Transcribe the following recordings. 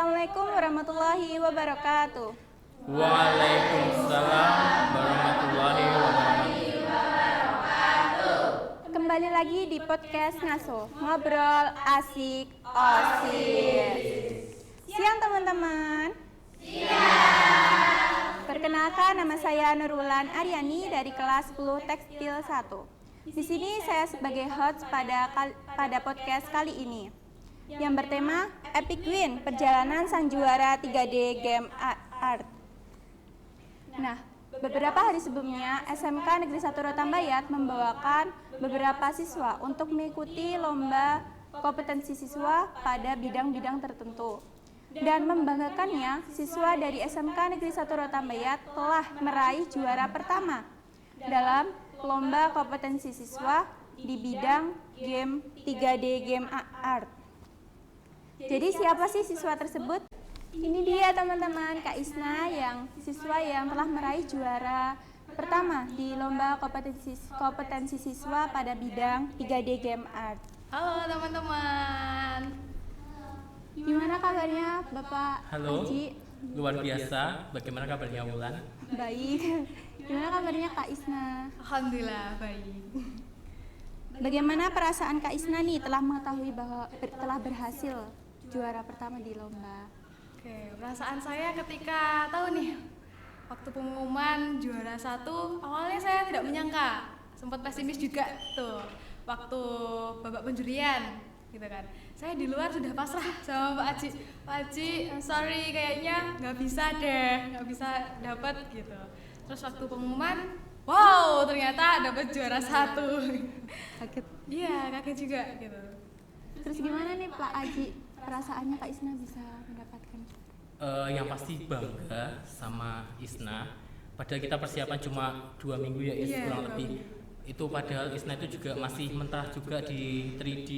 Assalamualaikum warahmatullahi wabarakatuh. Waalaikumsalam warahmatullahi wabarakatuh. Kembali lagi di podcast Ngaso, ngobrol asik osis. Siang teman-teman. Siang. Perkenalkan, nama saya Nurwulan Aryani dari kelas 10 Tekstil 1. Di sini saya sebagai host pada podcast kali ini yang bertema Epic Win, Perjalanan Sang Juara 3D Game Art. Nah, beberapa hari sebelumnya SMK Negeri 1 Rotambayat membawakan beberapa siswa untuk mengikuti lomba kompetensi siswa pada bidang-bidang tertentu. Dan membanggakannya, siswa dari SMK Negeri 1 Rotambayat telah meraih juara pertama dalam lomba kompetensi siswa di bidang game 3D Game Art. Jadi siapa sih siswa tersebut? Ini dia teman-teman, Kak Isna, siswa yang telah meraih juara pertama di lomba kompetensi siswa pada bidang 3D Game Art. Halo teman-teman. Gimana kabarnya Bapak Halo, Haji? luar biasa. Bagaimana kabarnya Wulan? Baik. Gimana kabarnya Kak Isna? Alhamdulillah baik. Bagaimana perasaan Kak Isna nih telah mengetahui bahwa telah berhasil juara pertama di lomba? Oke, perasaan saya ketika tahu nih waktu pengumuman juara 1, awalnya saya tidak menyangka, sempat pesimis juga tuh waktu babak penjurian gitu kan. Saya di luar sudah pasrah sama Pak Haji. Pak Haji, sorry kayaknya nggak bisa dapat gitu. Terus waktu pengumuman, wow ternyata dapat juara 1. Kaget. Iya, kaget juga gitu. Terus gimana nih Pak Haji, perasaannya Kak Isna bisa mendapatkan? Yang pasti bangga sama Isna. Padahal kita persiapan cuma 2 minggu ya, kurang lebih. Itu padahal Isna itu juga masih mentah juga di 3D,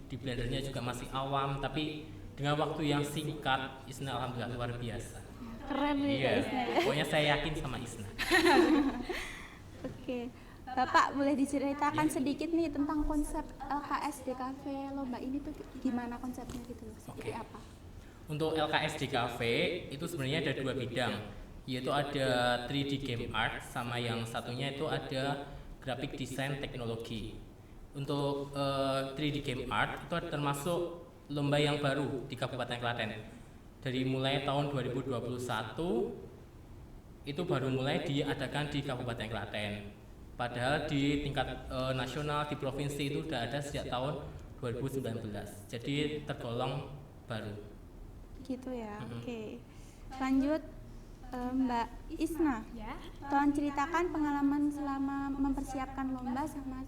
di Blendernya juga masih awam. Tapi dengan waktu yang singkat, Isna alhamdulillah luar biasa. Keren nih Kak Isna ya. Pokoknya saya yakin sama Isna. Oke, Bapak boleh diceritakan sedikit nih tentang konsep LKS DKV lomba ini tuh gimana konsepnya gitu loh, seperti apa? Untuk LKS DKV itu sebenarnya ada 2 bidang, yaitu ada 3D Game Art sama yang satunya itu ada Graphic Design Teknologi. Untuk 3D Game Art itu termasuk lomba yang baru di Kabupaten Klaten. Dari mulai tahun 2021 itu baru mulai diadakan di Kabupaten Klaten. Padahal di tingkat nasional di provinsi itu sudah ada sejak tahun 2019. Jadi tergolong baru. Gitu ya. Oke. Lanjut Mbak Isna. Ya. Tolong ceritakan pengalaman selama mempersiapkan lomba sama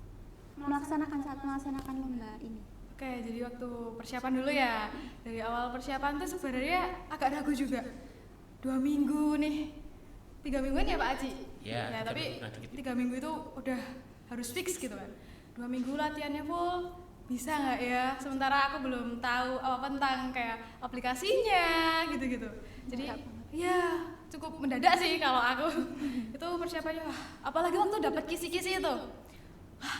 melaksanakan lomba ini. Oke, jadi waktu persiapan dulu ya. Dari awal persiapan tuh sebenarnya agak ragu juga. 2 minggu nih. 3 mingguan ya Pak Haji? Ya, tapi 3 minggu itu udah harus fix gitu kan. 2 minggu latihannya full, bisa nggak ya? Sementara aku belum tahu apa tentang kayak aplikasinya gitu-gitu. Jadi ya cukup mendadak sih kalau aku. Itu persiapannya, apalagi waktu dapat kisi-kisi itu.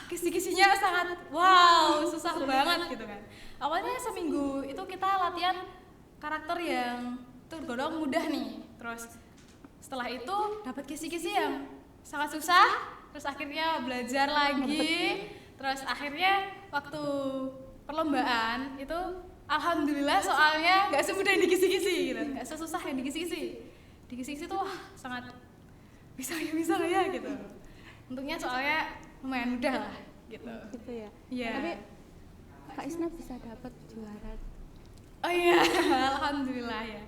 Kisi-kisinya sangat wow, susah banget gitu kan. Awalnya seminggu itu kita latihan karakter yang tergolong mudah nih. Terus setelah itu dapat kisi-kisi yang sangat susah, terus akhirnya belajar lagi, terus akhirnya waktu perlombaan itu alhamdulillah soalnya nggak semudah yang di kisi-kisi gitu, nggak sesusah yang di kisi-kisi. Di kisi-kisi tuh sangat bisa ya gitu. Untungnya soalnya lumayan mudah lah gitu. Gitu ya. Iya. Tapi Kak Isna bisa dapat juara. Oh iya, alhamdulillah ya.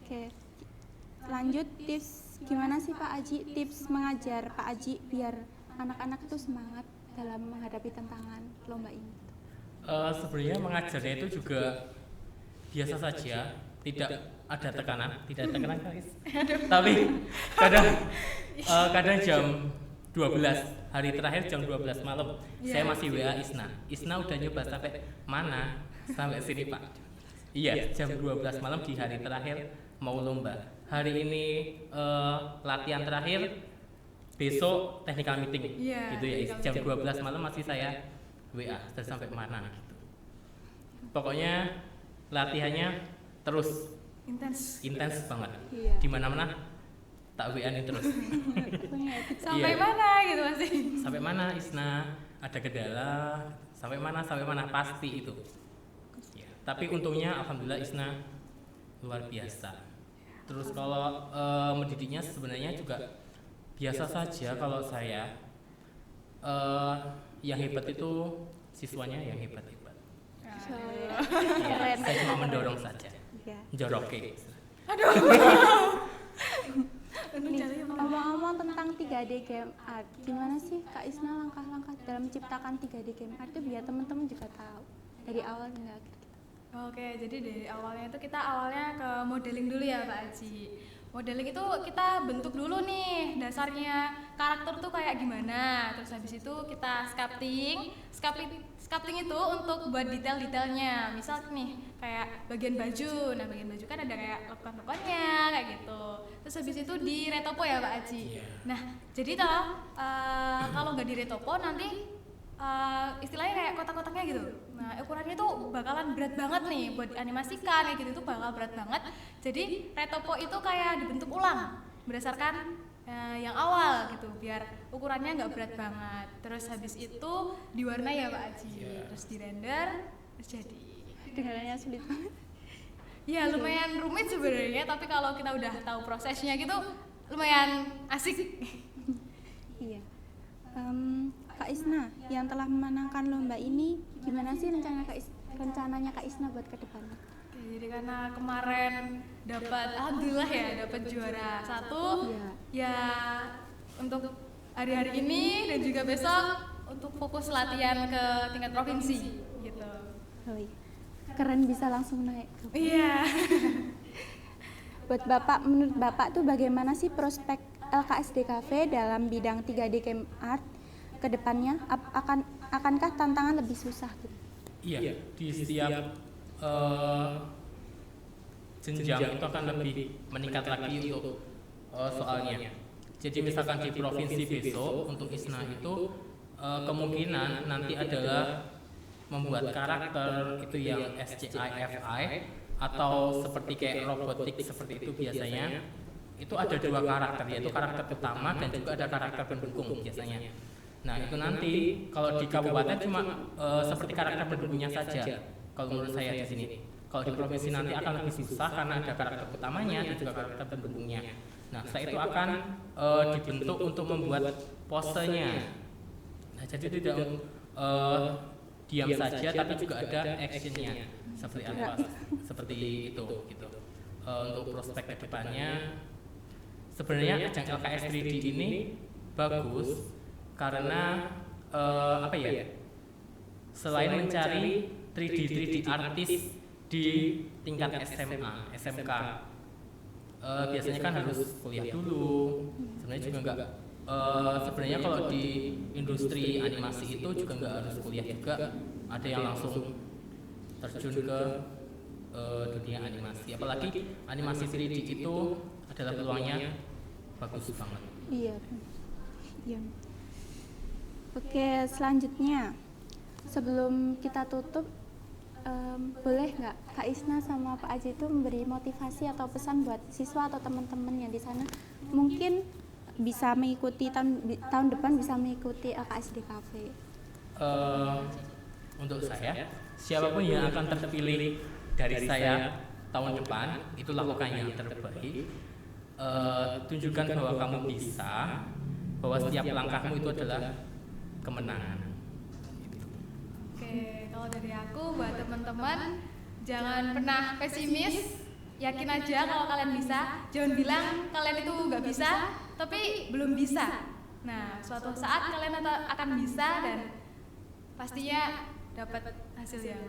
Oke. Lanjut, tips gimana sih Pak Haji, tips mengajar Pak Haji biar anak-anak itu semangat dalam menghadapi tantangan lomba ini? Sebenarnya mengajarnya itu juga biasa saja, tidak ada tekanan guys. Tapi kadang jam 12 hari terakhir jam 12 malam saya masih WA Isna udah nyoba sampai mana? Sampai sini Pak. Iya, jam 12 malam di hari terakhir mau lomba. Hari ini latihan terakhir, besok technical meeting. Gitu ya. Jam 12 malam masih saya WA sudah sampai mana gitu. Pokoknya latihannya terus intens banget. Iya. Di mana-mana tak WA-in terus. Sampai Iya. mana gitu masih. Sampai mana Isna? Ada kendala? Sampai mana pasti itu. Ya, tapi untungnya alhamdulillah Isna luar biasa. Terus kalau mendidiknya sebenarnya juga biasa saja kalau saya. Yang hebat itu siswanya yang hebat-hebat. Iya. Ya, saya cuma mendorong saja. Iya. Joroke. Nih, ngomong-ngomong tentang 3D Game Art, gimana sih Kak Isna langkah-langkah dalam menciptakan 3D Game Art itu biar teman-teman juga tahu dari awal hingga akhir kita. Oke, jadi dari awalnya itu kita ke modeling dulu ya Pak Aji. Modeling itu kita bentuk dulu nih dasarnya karakter tuh kayak gimana. Terus habis itu kita sculpting itu untuk buat detail-detailnya. Misal nih kayak bagian baju. Nah, bagian baju kan ada kayak lekukan-lekukannya kayak gitu. Terus habis itu di retopo ya Pak Aji. Nah, jadi kalau nggak di retopo nanti istilahnya kayak kotak-kotaknya gitu. Nah, ukurannya tuh bakalan berat banget nih buat dianimasikan kayak gitu, tuh bakal berat banget. Jadi retopo itu kayak dibentuk ulang berdasarkan yang awal gitu, biar ukurannya nggak berat banget. Terus habis itu diwarnai ya Pak Aji, terus di render, terus jadi. Dengarannya sulit banget. Ya lumayan rumit sebenarnya, tapi kalau kita udah tahu prosesnya gitu lumayan asik. Iya. Kak Isna yang telah memenangkan lomba ini, gimana sih rencananya Kak Isna buat ke depannya? Oke, jadi karena kemarin alhamdulillah ya dapat juara 1. Iya. Ya untuk hari-hari ini dan juga besok untuk fokus latihan ke tingkat provinsi gitu. Oh, iya. Keren bisa langsung naik. Iya. Buat Bapak, menurut Bapak tuh bagaimana sih prospek LKSDKV dalam bidang 3D Game Art ke depannya? Akankah tantangan lebih susah gitu? Iya, di setiap jenjang itu akan lebih meningkat lagi untuk soalnya. Jadi misalkan di provinsi besok untuk ISNA itu kemungkinan nanti adalah membuat karakter itu yang SCI/FI atau seperti kayak robotik seperti itu biasanya. Itu ada 2 karakter, yaitu karakter utama dan juga ada karakter pendukung biasanya. Nah itu nanti kalau di kabupaten cuma seperti karakter pendukungnya saja. Kalau menurut saya di sini, kalau di provinsi nanti akan lebih susah karena ada karakter utamanya dan juga karakter pendukungnya. Nah setelah itu akan dibentuk untuk membuat posenya. Nah jadi tidak diam saja, tapi juga ada actionnya seperti apa, seperti itu gitu. Untuk prospek kedepannya, sebenarnya ajang LKS 3D ini bagus karena apa ya? Selain mencari 3D artis di tingkat SMA, SMK, biasanya kan harus kuliah dulu. Sebenarnya juga enggak. Sebenarnya kalau di industri animasi itu juga enggak harus kuliah juga. Ada yang langsung terjun ke dunia animasi. Apalagi animasi 3D itu adalah peluangnya bagus banget. Iya. Iya. Oke, selanjutnya sebelum kita tutup, boleh nggak Kak Isna sama Pak Aji itu memberi motivasi atau pesan buat siswa atau teman-teman yang di sana mungkin bisa mengikuti tahun depan bisa mengikuti LKSDKV? Untuk saya, siapapun yang akan terpilih dari saya tahun depan itu lakukan yang terbaik. Tunjukkan bahwa kamu bisa, bahwa setiap langkahmu itu adalah kemenangan. Oke, kalau dari aku buat teman-teman jangan pernah pesimis, yakin aja kalau kalian bisa. Jangan bilang kalian itu nggak bisa, tapi belum bisa. Nah, suatu saat kalian akan bisa dan pastinya dapat hasil yang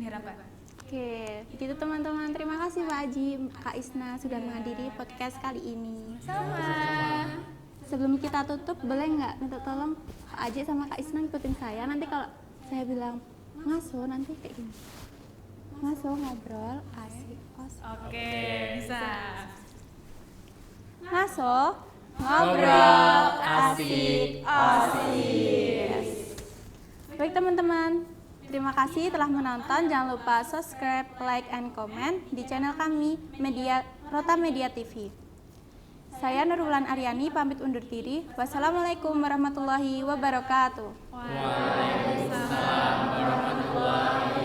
diharapkan. Oke, begitu teman-teman. Terima kasih Pak Aji, Kak Isna sudah menghadiri podcast kali ini. Sama. Sebelum kita tutup, boleh nggak minta tolong Pak Aji sama Kak Isna ikutin saya. Nanti kalau saya bilang ngaso, nanti kayak gini. Ngaso ngobrol asik. Oke, bisa. Ngaso ngobrol asik. Baik teman-teman, Terima kasih telah menonton. Jangan lupa subscribe, like, and comment di channel kami, Rota Media TV. Saya Nurul Aryani pamit undur diri. Wassalamualaikum warahmatullahi wabarakatuh. Waalaikumsalam warahmatullahi